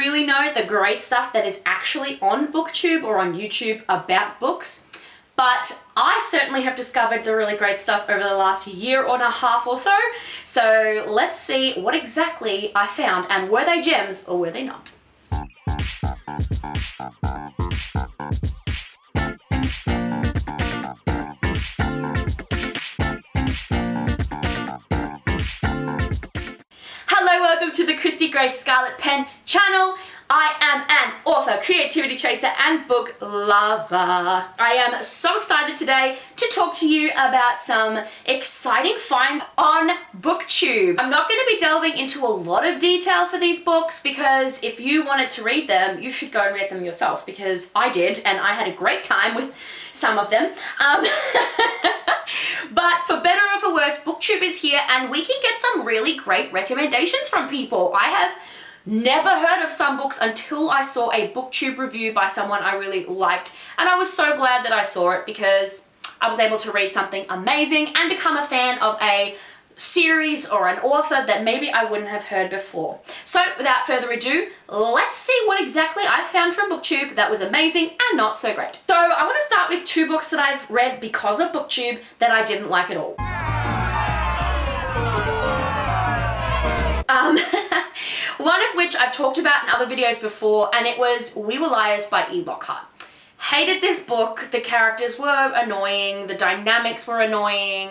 really know the great stuff that is actually on Booktube or on YouTube about books, but I certainly have discovered the really great stuff over the last year and a half or so. So let's see what exactly I found, and were they gems or were they not? Hello, welcome to the Christy Grace Scarlet Pen channel. I am an author, creativity chaser, and book lover. I am so excited today to talk to you about some exciting finds on Booktube. I'm not going to be delving into a lot of detail for these books because if you wanted to read them, you should go and read them yourself, because I did, and I had a great time with some of them. But for better or for worse, Booktube is here and we can get some really great recommendations from people. I have never heard of some books until I saw a Booktube review by someone I really liked, and I was so glad that I saw it because I was able to read something amazing and become a fan of a series or an author that maybe I wouldn't have heard before. So without further ado, let's see what exactly I found from Booktube that was amazing and not so great. So I want to start with two books that I've read because of Booktube that I didn't like at all. One of which I've talked about in other videos before, and it was We Were Liars by E. Lockhart. Hated this book. The characters were annoying, the dynamics were annoying,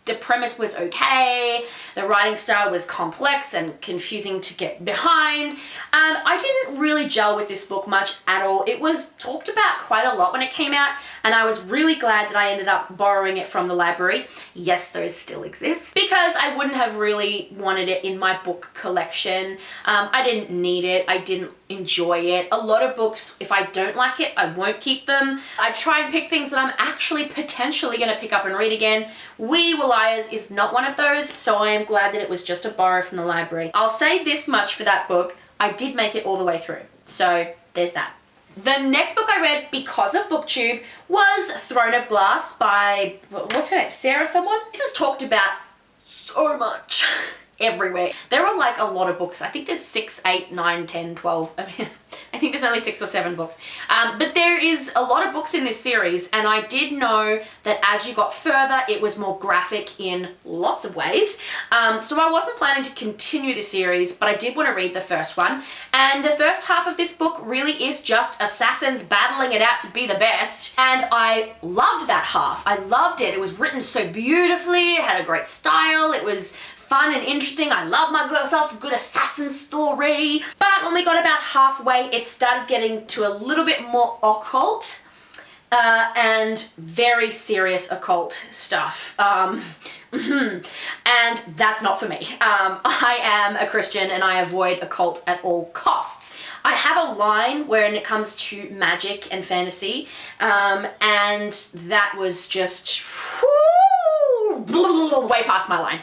the premise was okay, the writing style was complex and confusing to get behind, and I didn't really gel with this book much at all. It was talked about quite a lot when it came out, and I was really glad that I ended up borrowing it from the library. Yes, those still exist, because I wouldn't have really wanted it in my book collection. I didn't need it, I didn't enjoy it. A lot of books, if I don't like it, I won't keep them. I try and pick things that I'm actually potentially going to pick up and read again. We Were Liars is not one of those, so I am glad that it was just a borrow from the library. I'll say this much for that book, I did make it all the way through. So there's that. The next book I read because of Booktube was Throne of Glass by, what's her name, Sarah someone? This is talked about so much. Everywhere. There are like a lot of books. I think there's 6, 8, 9, 10, 12. I mean, I think there's only 6 or 7 books. But there is a lot of books in this series, and I did know that as you got further, it was more graphic in lots of ways. So I wasn't planning to continue the series, but I did want to read the first one. And the first half of this book really is just assassins battling it out to be the best. And I loved that half. I loved it. It was written so beautifully. It had a great style. It was fun and interesting. I love myself a good assassin story. But when we got about halfway, it started getting to a little bit more occult and very serious occult stuff. And that's not for me. I am a Christian and I avoid occult at all costs. I have a line when it comes to magic and fantasy, and that was just way past my line.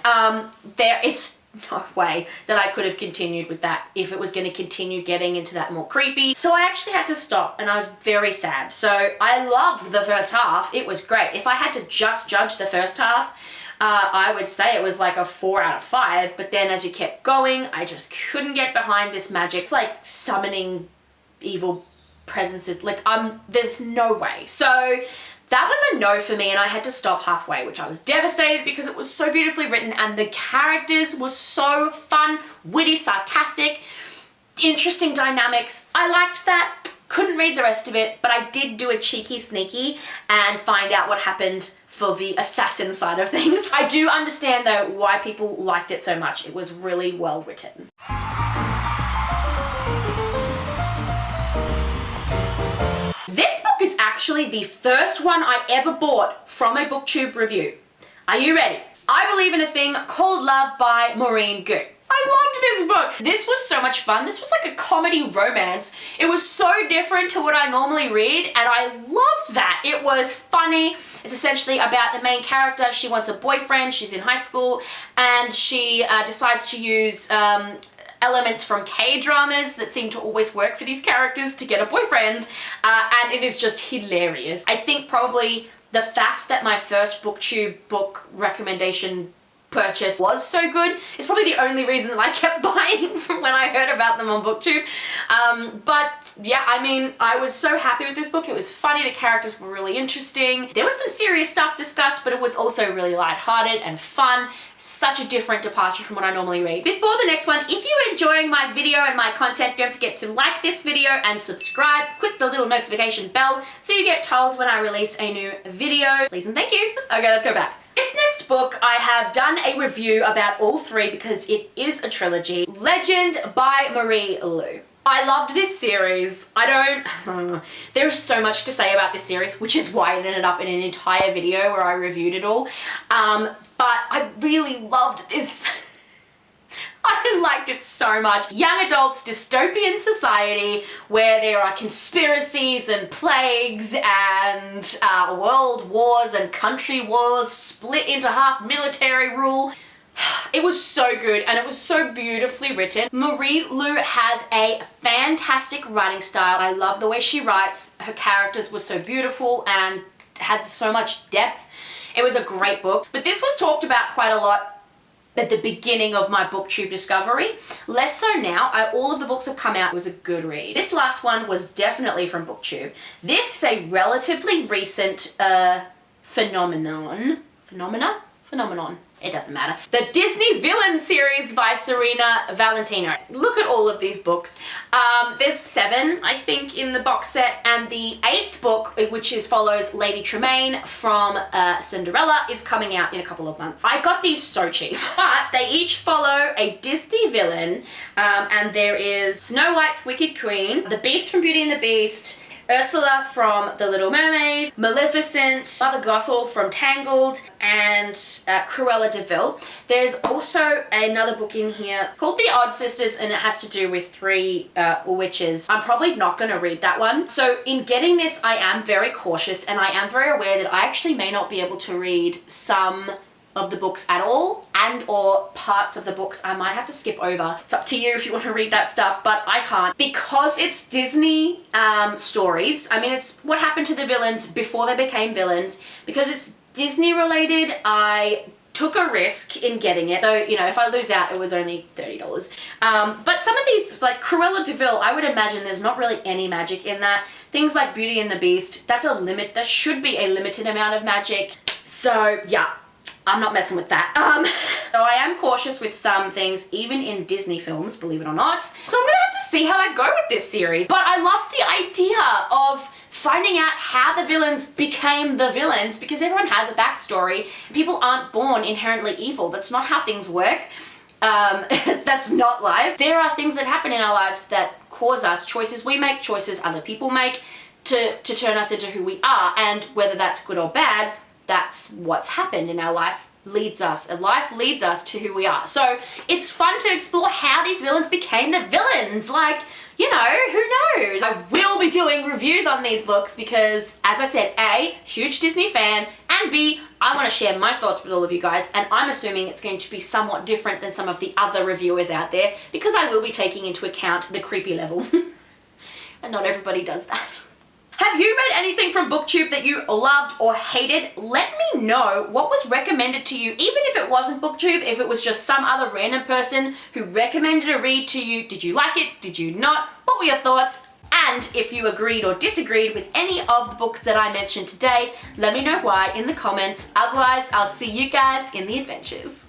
There is no way that I could have continued with that if it was going to continue getting into that more creepy. So I actually had to stop, and I was very sad. So I loved the first half. It was great. If I had to just judge the first half, I would say it was like a 4 out of 5, but then as you kept going, I just couldn't get behind this magic. It's like summoning evil presences. Like, there's no way. So that was a no for me, and I had to stop halfway, which I was devastated because it was so beautifully written and the characters were so fun, witty, sarcastic, interesting dynamics. I liked that. Couldn't read the rest of it, but I did do a cheeky sneaky and find out what happened for the assassin side of things. I do understand though why people liked it so much. It was really well written. This book is actually the first one I ever bought from a Booktube review. Are you ready? I Believe in a Thing Called Love by Maureen Gu. I loved this book. This was so much fun. This was like a comedy romance. It was so different to what I normally read, and I loved that. It was funny. It's essentially about the main character. She wants a boyfriend. She's in high school, and she decides to use elements from K-dramas that seem to always work for these characters to get a boyfriend, and it is just hilarious. I think probably the fact that my first Booktube book recommendation purchase was so good. It's probably the only reason that I kept buying from when I heard about them on Booktube. But yeah, I mean, I was so happy with this book. It was funny, the characters were really interesting. There was some serious stuff discussed, but it was also really lighthearted and fun. Such a different departure from what I normally read. Before the next one, if you're enjoying my video and my content, don't forget to like this video and subscribe. Click the little notification bell so you get told when I release a new video. Please and thank you. Okay, let's go back. This next book, I have done a review about all three because it is a trilogy. Legend by Marie Lu. I loved this series. There's so much to say about this series, which is why it ended up in an entire video where I reviewed it all. But I really loved this. I liked it so much. Young adults, dystopian society where there are conspiracies and plagues and world wars and country wars split into half, military rule. It was so good and it was so beautifully written. Marie Lu has a fantastic writing style. I love the way she writes. Her characters were so beautiful and had so much depth. It was a great book. But this was talked about quite a lot at the beginning of my Booktube discovery. Less so now. All of the books have come out. It was a good read. This last one was definitely from Booktube. This is a relatively recent phenomenon. It doesn't matter. The Disney Villain series by Serena Valentino. Look at all of these books. There's 7, I think, in the box set, and the 8th book, which follows Lady Tremaine from Cinderella, is coming out in a couple of months. I got these so cheap, but they each follow a Disney villain, and there is Snow White's Wicked Queen, the Beast from Beauty and the Beast, Ursula from The Little Mermaid, Maleficent, Mother Gothel from Tangled, and Cruella de Vil. There's also another book in here called The Odd Sisters, and it has to do with 3 witches. I'm probably not going to read that one. So in getting this, I am very cautious, and I am very aware that I actually may not be able to read some of the books at all, and or parts of the books I might have to skip over. It's up to you if you want to read that stuff, but I can't. Because it's Disney stories, I mean, it's what happened to the villains before they became villains. Because it's Disney related, I took a risk in getting it. So, you know, if I lose out, it was only $30. But some of these, like Cruella de Vil, I would imagine there's not really any magic in that. Things like Beauty and the Beast, that's a limit. That should be a limited amount of magic. So, yeah. I'm not messing with that. So I am cautious with some things, even in Disney films, believe it or not. So I'm gonna have to see how I go with this series. But I love the idea of finding out how the villains became the villains, because everyone has a backstory. People aren't born inherently evil. That's not how things work. That's not life. There are things that happen in our lives that cause us, choices we make, choices other people make, to turn us into who we are. And whether that's good or bad, that's what's happened in our life. Life leads us to who we are. So it's fun to explore how these villains became the villains. Like, you know, who knows? I will be doing reviews on these books because, as I said, A, huge Disney fan, and B, I want to share my thoughts with all of you guys, and I'm assuming it's going to be somewhat different than some of the other reviewers out there because I will be taking into account the creepy level. And not everybody does that. Have you read anything from Booktube that you loved or hated? Let me know what was recommended to you, even if it wasn't Booktube, if it was just some other random person who recommended a read to you. Did you like it? Did you not? What were your thoughts? And if you agreed or disagreed with any of the books that I mentioned today, let me know why in the comments. Otherwise, I'll see you guys in the adventures.